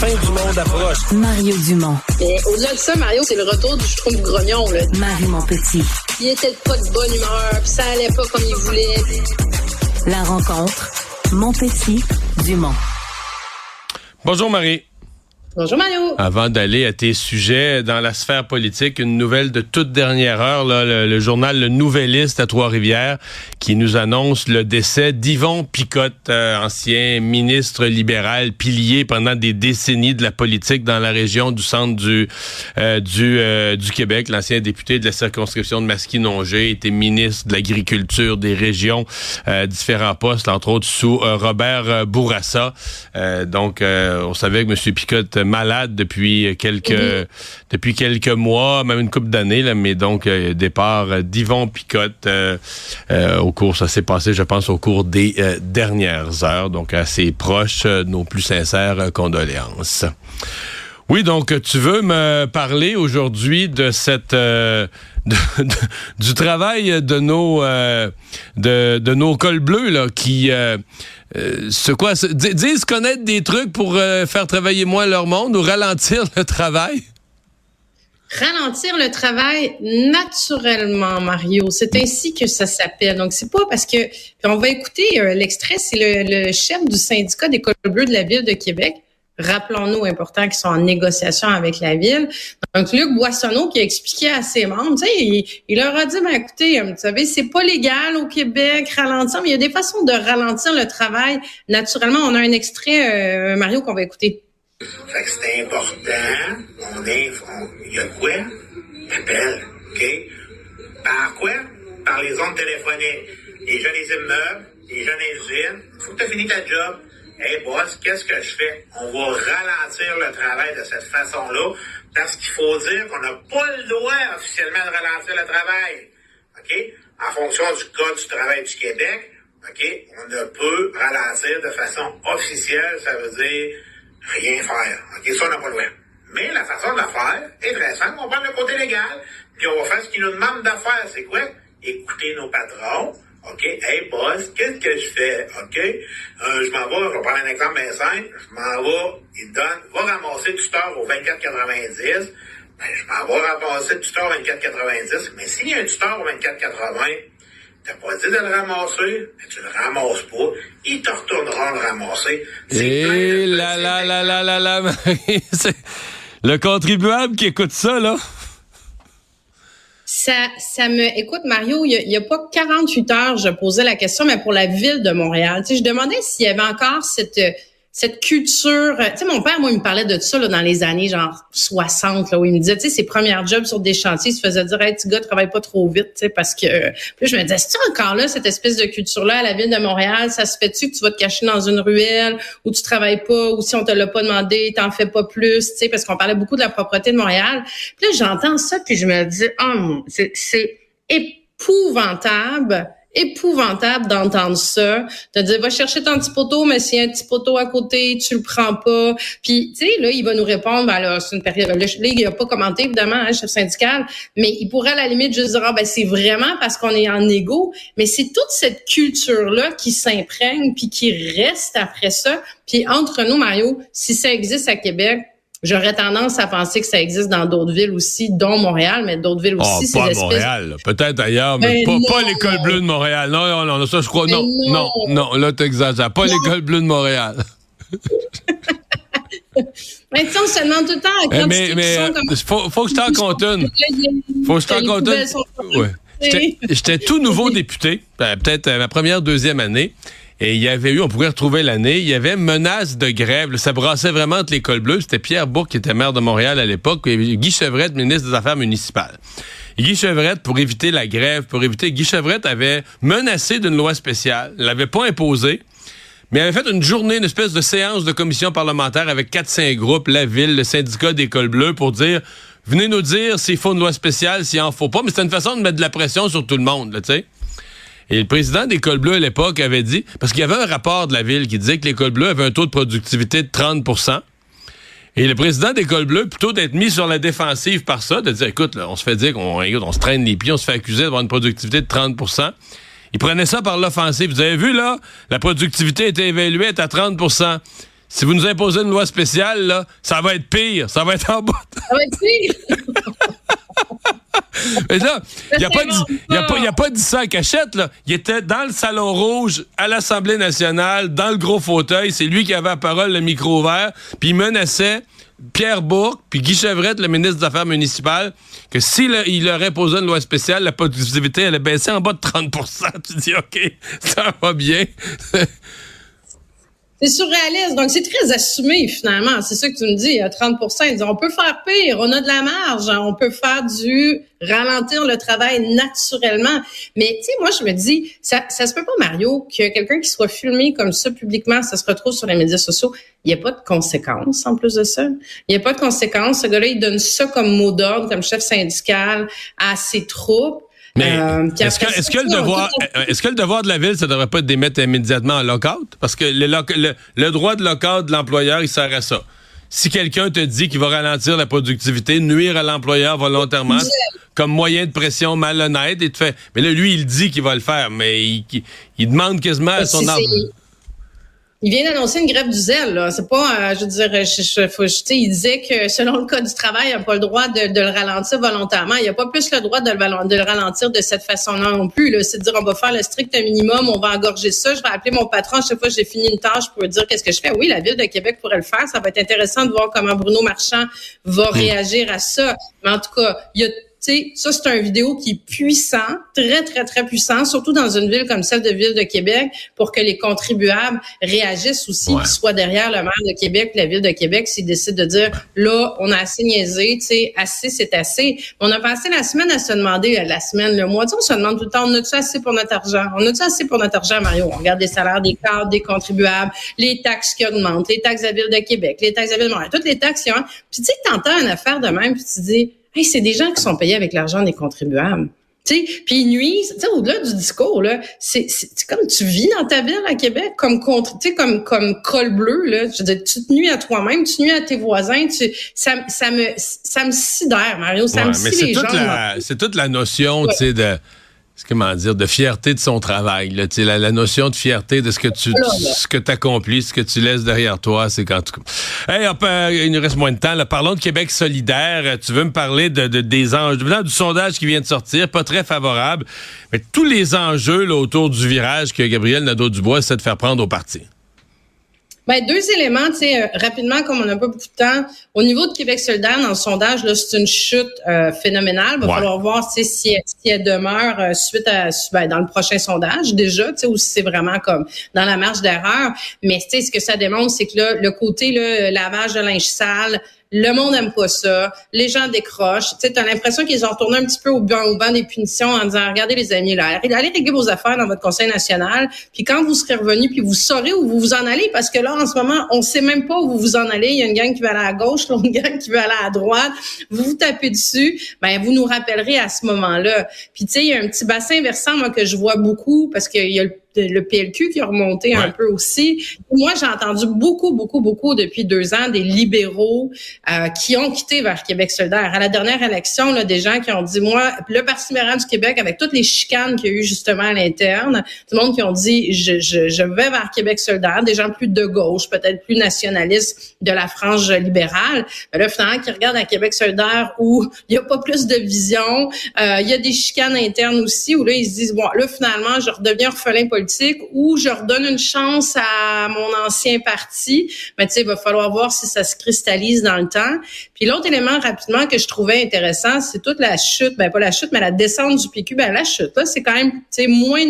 fin du monde approche. Mario Dumont. Mais au-delà de ça, Mario, c'est le retour du Schtroumpf grognon, là. Marie Montpetit. Il était pas de bonne humeur, puis ça allait pas comme il voulait. La rencontre, Montpetit-Dumont. Bonjour Marie. Bonjour Mario. Avant d'aller à tes sujets dans la sphère politique, une nouvelle de toute dernière heure, là, le journal Le Nouvelliste à Trois-Rivières qui nous annonce le décès d'Yvon Picotte, ancien ministre libéral, pilier pendant des décennies de la politique dans la région du centre du Québec, l'ancien député de la circonscription de Masquinongé, était ministre de l'Agriculture des régions, différents postes, entre autres sous Robert Bourassa. Donc, on savait que M. Picotte malade depuis quelques mois, même une couple d'années, là, mais donc départ d'Yvon Picotte ça s'est passé, je pense, au cours des dernières heures, donc à ses proches, nos plus sincères condoléances. Oui, donc tu veux me parler aujourd'hui de cette du travail de nos cols bleus là qui disent connaître des trucs pour faire travailler moins leur monde ou ralentir le travail? Ralentir le travail naturellement, Mario. C'est ainsi que ça s'appelle. Donc, c'est pas parce que... Puis on va écouter l'extrait, c'est le chef du syndicat des cols bleus de la Ville de Québec. Rappelons-nous, important, qu'ils sont en négociation avec la Ville. Donc, Luc Boissonneau qui a expliqué à ses membres, tu sais, il leur a dit, écoutez, vous savez, c'est pas légal au Québec, ralentir, mais il y a des façons de ralentir le travail. Naturellement, on a un extrait, Mario, qu'on va écouter. Fait que c'est important, il y a quoi? Appel, OK? Par quoi? Par les ondes téléphoniques. Les gens des immeubles, les gens des usines. Faut que tu aies fini ta job. Hey boss, qu'est-ce que je fais? On va ralentir le travail de cette façon-là, parce qu'il faut dire qu'on n'a pas le droit officiellement de ralentir le travail. OK? En fonction du Code du travail du Québec, OK? On ne peut ralentir de façon officielle, ça veut dire rien faire. OK, ça, on n'a pas le droit. Mais la façon de le faire est très simple. On prend le côté légal, puis on va faire ce qu'ils nous demandent de faire. C'est quoi? Écouter nos patrons. OK, hey boss, qu'est-ce que je fais? OK, je m'en vais, je vais prendre un exemple bien simple. Je m'en vais, va ramasser du tuteur au 24,90. Ben, je m'en vais ramasser du tuteur au 24,90. Mais s'il y a un tuteur au 24,80, t'as pas dit de le ramasser, mais tu le ramasses pas. Ils te retourneront le ramasser. Et là, Marie, c'est le contribuable qui écoute ça, là. Écoute, Mario, il y a pas 48 heures, je posais la question, mais pour la Ville de Montréal. Tu sais, je demandais s'il y avait encore cette culture. Tu sais, mon père, moi, il me parlait de ça, là, dans les années, genre, 60, là, où il me disait, tu sais, ses premiers jobs sur des chantiers, il se faisait dire, hey, petit gars, travaille pas trop vite, tu sais, parce que, puis je me disais, c'est-tu encore là, cette espèce de culture-là à la Ville de Montréal? Ça se fait-tu que tu vas te cacher dans une ruelle, ou tu travailles pas, ou si on te l'a pas demandé, t'en fais pas plus, tu sais, parce qu'on parlait beaucoup de la propreté de Montréal. Puis là, j'entends ça, puis je me dis, c'est épouvantable d'entendre ça, de dire va chercher ton petit poteau, mais s'il y a un petit poteau à côté, tu le prends pas. Puis tu sais là, il va nous répondre là, c'est une période. Là, il a pas commenté évidemment, chef syndical, mais il pourrait à la limite juste dire c'est vraiment parce qu'on est en égo, mais c'est toute cette culture là qui s'imprègne puis qui reste après ça. Puis entre nous, Mario, si ça existe à Québec, j'aurais tendance à penser que ça existe dans d'autres villes aussi, dont Montréal, mais d'autres villes aussi. Pas à Montréal, peut-être ailleurs, mais pas l'École bleue de Montréal. Non, ça je crois. Non, là t'exagères. Pas l'École bleue de Montréal. Mais tu sais, on se demande tout le temps quand mais faut que je t'en compte une. Faut que je t'en compte une. Ouais. J'étais tout nouveau député, peut-être ma première, deuxième année. Et il y avait eu, on pourrait retrouver l'année, il y avait menace de grève. Ça brassait vraiment entre les cols bleus. C'était Pierre Bourque qui était maire de Montréal à l'époque, et Guy Chevrette, ministre des Affaires municipales. Et Guy Chevrette, pour éviter la grève, Guy Chevrette avait menacé d'une loi spéciale, l'avait pas imposée, mais avait fait une journée, une espèce de séance de commission parlementaire avec 4-5 groupes, la Ville, le syndicat des cols bleus, pour dire, venez nous dire s'il faut une loi spéciale, s'il en faut pas. Mais c'était une façon de mettre de la pression sur tout le monde, tu sais. Et le président des cols bleus à l'époque avait dit, parce qu'il y avait un rapport de la Ville qui disait que les cols bleus avaient un taux de productivité de 30%. Et le président des cols bleus, plutôt d'être mis sur la défensive par ça, de dire, écoute, là, on se fait dire qu'on se traîne les pieds, on se fait accuser d'avoir une productivité de 30%. Il prenait ça par l'offensive. Vous avez vu, là, la productivité était évaluée à 30%. si vous nous imposez une loi spéciale, là, ça va être pire. Ça va être en bas. Ça va être pire. Mais là, il a pas dit ça à cachette, là. Il était dans le Salon Rouge, à l'Assemblée nationale, dans le gros fauteuil. C'est lui qui avait la parole, le micro ouvert. Puis il menaçait Pierre Bourque, puis Guy Chevrette, le ministre des Affaires municipales, que s'il leur imposait une loi spéciale, la productivité allait baisser en bas de 30 %. Tu dis, OK, ça va bien. C'est surréaliste. Donc, c'est très assumé, finalement. C'est ça que tu me dis. À 30 %, ils disent, on peut faire pire. On a de la marge. On peut faire ralentir le travail naturellement. Mais, tu sais, moi, je me dis, ça se peut pas, Mario, que quelqu'un qui soit filmé comme ça publiquement, ça se retrouve sur les médias sociaux. Il n'y a pas de conséquences, en plus de ça. Il n'y a pas de conséquences. Ce gars-là, il donne ça comme mot d'ordre, comme chef syndical à ses troupes. Mais est-ce que le devoir de la ville, ça devrait pas être d'émettre immédiatement en lock-out? Parce que le droit de lock-out de l'employeur, il sert à ça. Si quelqu'un te dit qu'il va ralentir la productivité, nuire à l'employeur volontairement, comme moyen de pression malhonnête, il te fait. Mais là, lui, il dit qu'il va le faire, mais il demande quasiment à son employeur. Il vient d'annoncer une grève du zèle, là. C'est pas, je veux dire, il disait que selon le Code du travail, il n'a pas le droit de le ralentir volontairement. Il n'y a pas plus le droit de le ralentir de cette façon-là non plus, là. C'est de dire, on va faire le strict minimum, on va engorger ça, je vais appeler mon patron chaque fois que j'ai fini une tâche pour lui dire qu'est-ce que je fais. Oui, la Ville de Québec pourrait le faire. Ça va être intéressant de voir comment Bruno Marchand va réagir à ça. Mais en tout cas, il y a tu sais, ça, c'est un vidéo qui est puissant, très, très, très puissant, surtout dans une ville comme celle de Ville de Québec, pour que les contribuables réagissent aussi, qu'ils soient derrière le maire de Québec, la Ville de Québec, s'ils décident de dire, là, on a assez niaisé, tu sais, assez, c'est assez. On a passé la semaine à se demander, le mois, tu sais, on se demande tout le temps, on a-tu assez pour notre argent? On a-tu assez pour notre argent, Mario? On regarde les salaires des cadres, des contribuables, les taxes qui augmentent, les taxes à Ville de Québec, les taxes à Ville de Montréal, toutes les taxes qui ont. Puis tu sais, t'entends une affaire de même, puis tu dis, hey, c'est des gens qui sont payés avec l'argent des contribuables. Tu sais, puis ils nuisent, tu sais, au-delà du discours, là, c'est comme tu vis dans ta ville à Québec, comme col bleu, là. Je veux dire, tu te nuis à toi-même, tu nuis à tes voisins, ça me sidère, Mario, ça me sidère les gens. C'est toute la notion, tu sais, de fierté de son travail, là, tu sais, la notion de fierté de ce que t'accomplis, ce que tu laisses derrière toi, c'est quand tout. Hey, il nous reste moins de temps, là. Parlons de Québec solidaire. Tu veux me parler des enjeux, du sondage qui vient de sortir, pas très favorable, mais tous les enjeux là, autour du virage que Gabriel Nadeau-Dubois essaie de faire prendre au parti. Ben, deux éléments, tu sais, rapidement, comme on n'a pas beaucoup de temps. Au niveau de Québec solidaire, dans le sondage, là, c'est une chute phénoménale. Il va falloir voir, tu sais, si elle demeure suite à, dans le prochain sondage, déjà, tu sais, ou si c'est vraiment comme dans la marge d'erreur. Mais, tu sais, ce que ça démontre, c'est que là, le côté, là, lavage de linge sale, le monde aime pas ça. Les gens décrochent. Tu sais, t'as l'impression qu'ils ont retourné un petit peu au banc des punitions en disant, regardez les amis, là, allez régler vos affaires dans votre conseil national. Puis quand vous serez revenus, puis vous saurez où vous vous en allez, parce que là, en ce moment, on sait même pas où vous vous en allez. Il y a une gang qui va aller à gauche, l'autre gang qui va aller à droite. Vous vous tapez dessus. Ben, vous nous rappellerez à ce moment-là. Puis tu sais, il y a un petit bassin versant, moi, que je vois beaucoup, parce qu'il y a le PLQ qui a remonté un peu aussi. Moi, j'ai entendu beaucoup depuis 2 ans des libéraux qui ont quitté vers Québec solidaire. À la dernière élection, là, des gens qui ont dit, moi, le Parti libéral du Québec, avec toutes les chicanes qu'il y a eu justement à l'interne, tout le monde qui ont dit, je vais vers Québec solidaire, des gens plus de gauche, peut-être plus nationalistes de la frange libérale. Mais là, finalement, qui regardent à Québec solidaire où il y a pas plus de vision, il y a des chicanes internes aussi, où là, ils se disent, bon, là, finalement, je redeviens orphelin politique, ou je redonne une chance à mon ancien parti. Mais tu sais, il va falloir voir si ça se cristallise dans le temps. Puis l'autre élément rapidement que je trouvais intéressant, c'est toute la chute, ben pas la chute, mais la descente du PQ. Ben la chute, là, c'est quand même, tu sais, moins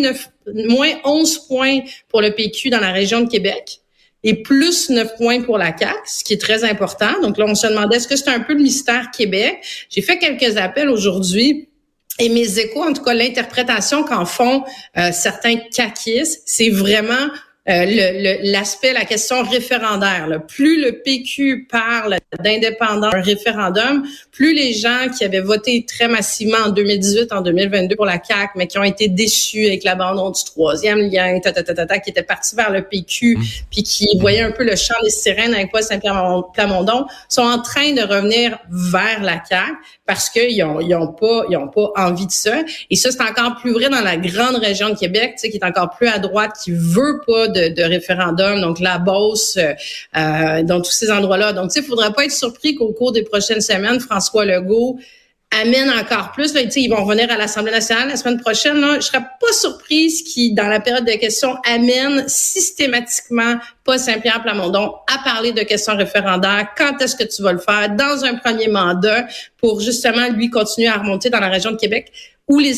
11 points pour le PQ dans la région de Québec et plus 9 points pour la CAQ, ce qui est très important. Donc là, on se demandait, est-ce que c'est un peu le mystère Québec? J'ai fait quelques appels aujourd'hui. Et mes échos, en tout cas, l'interprétation qu'en font certains caquistes, c'est vraiment l'aspect, la question référendaire. Là. Plus le PQ parle d'indépendance, un référendum, plus les gens qui avaient voté très massivement en 2018, en 2022 pour la CAQ, mais qui ont été déçus avec l'abandon du troisième lien, qui étaient partis vers le PQ, puis qui voyaient un peu le chant des sirènes avec Paul Saint-Pierre-Plamondon, sont en train de revenir vers la CAQ parce qu'ils ont pas envie de ça. Et ça, c'est encore plus vrai dans la grande région de Québec, tu sais, qui est encore plus à droite, qui veut pas de référendum, donc la Beauce, dans tous ces endroits-là. Donc, tu sais, il faudra pas être surpris qu'au cours des prochaines semaines, François Legault amène encore plus. Là, ils vont revenir à l'Assemblée nationale la semaine prochaine. Là. Je serais pas surprise qu'ils, dans la période de questions, amènent systématiquement Paul Saint-Pierre Plamondon à parler de questions référendaires. Quand est-ce que tu vas le faire dans un premier mandat pour justement lui continuer à remonter dans la région de Québec où les